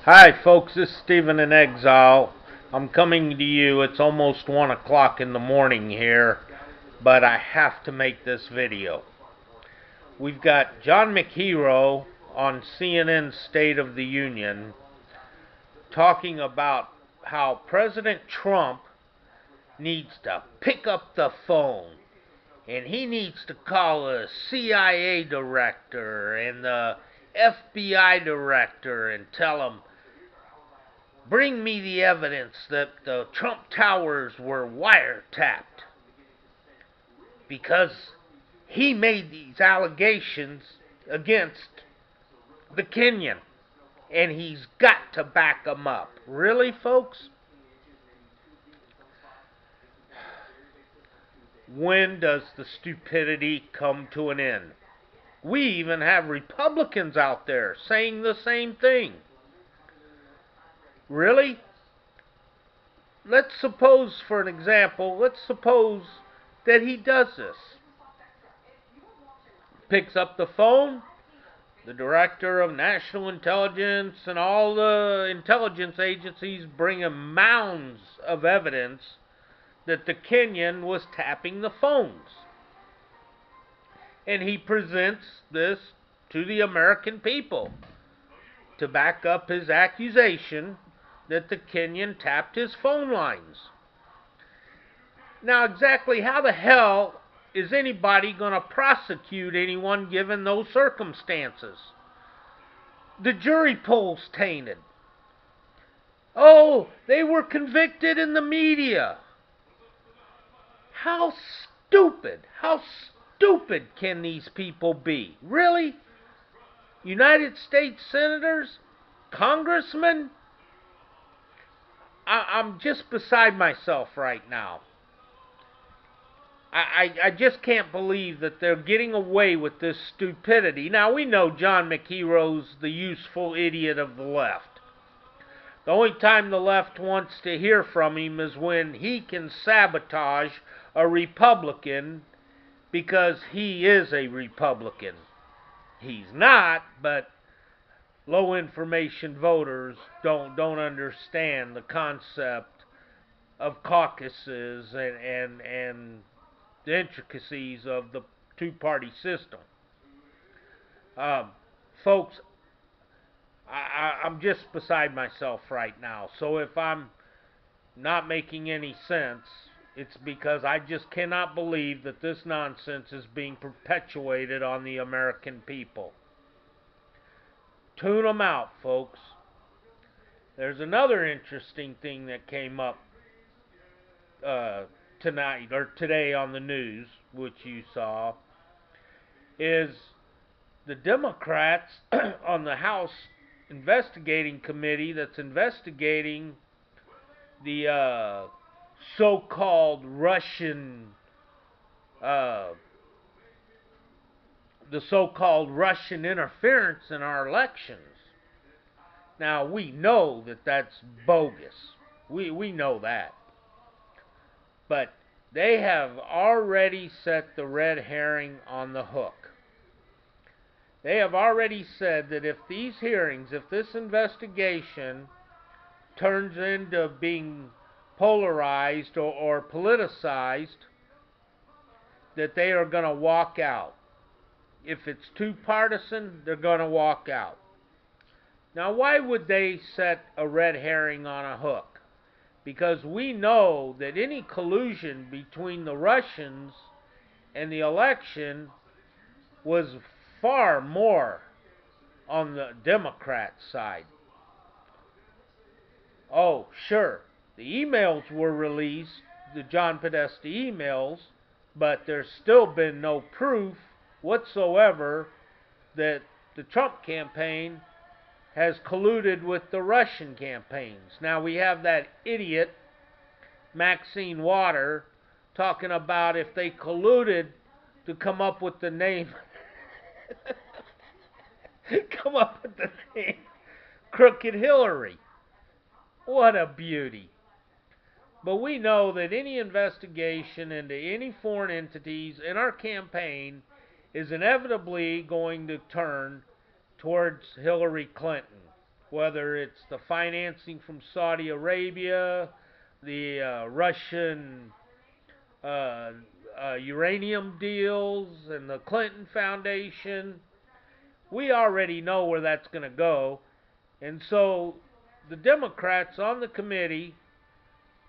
Hi, folks. This is Stephen in Exile. I'm coming to you. It's almost 1 o'clock in the morning here, but I have to make this video. We've got John McHero on CNN's State of the Union talking about how President Trump needs to pick up the phone and he needs to call the CIA director and the FBI director and tell them, bring me the evidence that the Trump Towers were wiretapped, because he made these allegations against the Kenyan, and he's got to back them up. Really, folks? When does the stupidity come to an end? We even have Republicans out there saying the same thing. Really? Let's suppose, for an example, that he does this. Picks up the phone, the director of national intelligence and all the intelligence agencies bring him mounds of evidence that the Kenyan was tapping the phones. And he presents this to the American people to back up his accusation that the Kenyan tapped his phone lines. Now, exactly how the hell is anybody going to prosecute anyone given those circumstances? The jury pool's tainted. Oh, they were convicted in the media. How stupid can these people be? Really? United States senators? Congressmen? I'm just beside myself right now. I just can't believe that they're getting away with this stupidity. Now, we know John McHero's the useful idiot of the left. The only time the left wants to hear from him is when he can sabotage a Republican because he is a Republican. He's not, but low information voters don't understand the concept of caucuses and the intricacies of the two-party system. Folks, I'm just beside myself right now. So if I'm not making any sense, it's because I just cannot believe that this nonsense is being perpetuated on the American people. Tune them out, folks. There's another interesting thing that came up tonight or today on the news, which you saw, is the Democrats on the House investigating committee that's investigating the so-called Russian interference in our elections. Now, we know that that's bogus. We know that. But they have already set the red herring on the hook. They have already said that if these hearings, if this investigation turns into being polarized or politicized, that they are going to walk out. If it's too partisan, they're going to walk out. Now, why would they set a red herring on a hook? Because we know that any collusion between the Russians and the election was far more on the Democrat side. Oh, sure, the emails were released, the John Podesta emails, but there's still been no proof whatsoever that the Trump campaign has colluded with the Russian campaigns. Now, we have that idiot, Maxine Water, talking about if they colluded to come up with the name Crooked Hillary. What a beauty. But we know that any investigation into any foreign entities in our campaign is inevitably going to turn towards Hillary Clinton. whether it's the financing from Saudi Arabia, the Russian uh, uranium deals, and the Clinton Foundation. We already know where that's going to go. And so the Democrats on the committee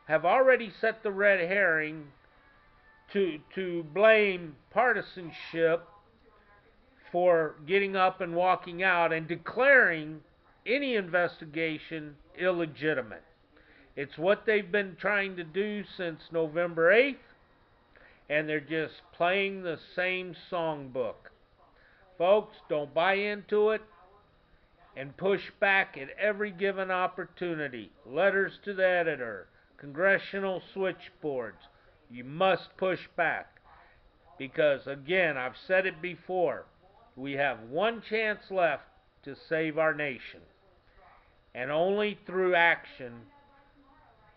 have already set the red herring to blame partisanship for getting up and walking out and declaring any investigation illegitimate. It's what they've been trying to do since November 8th, and they're just playing the same songbook. Folks, don't buy into it and push back at every given opportunity. Letters to the editor, congressional switchboards. You must push back because, again, I've said it before, we have one chance left to save our nation. And only through action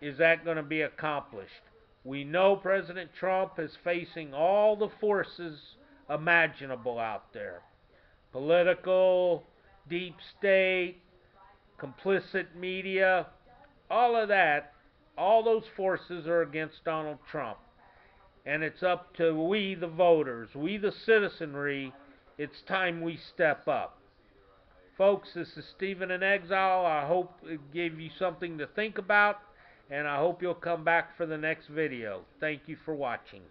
is that going to be accomplished. We know President Trump is facing all the forces imaginable out there. Political, deep state, complicit media, all of that, all those forces are against Donald Trump. And it's up to we, the voters, we, the citizenry, it's time we step up. Folks, this is Stephen in Exile. I hope it gave you something to think about, and I hope you'll come back for the next video. Thank you for watching.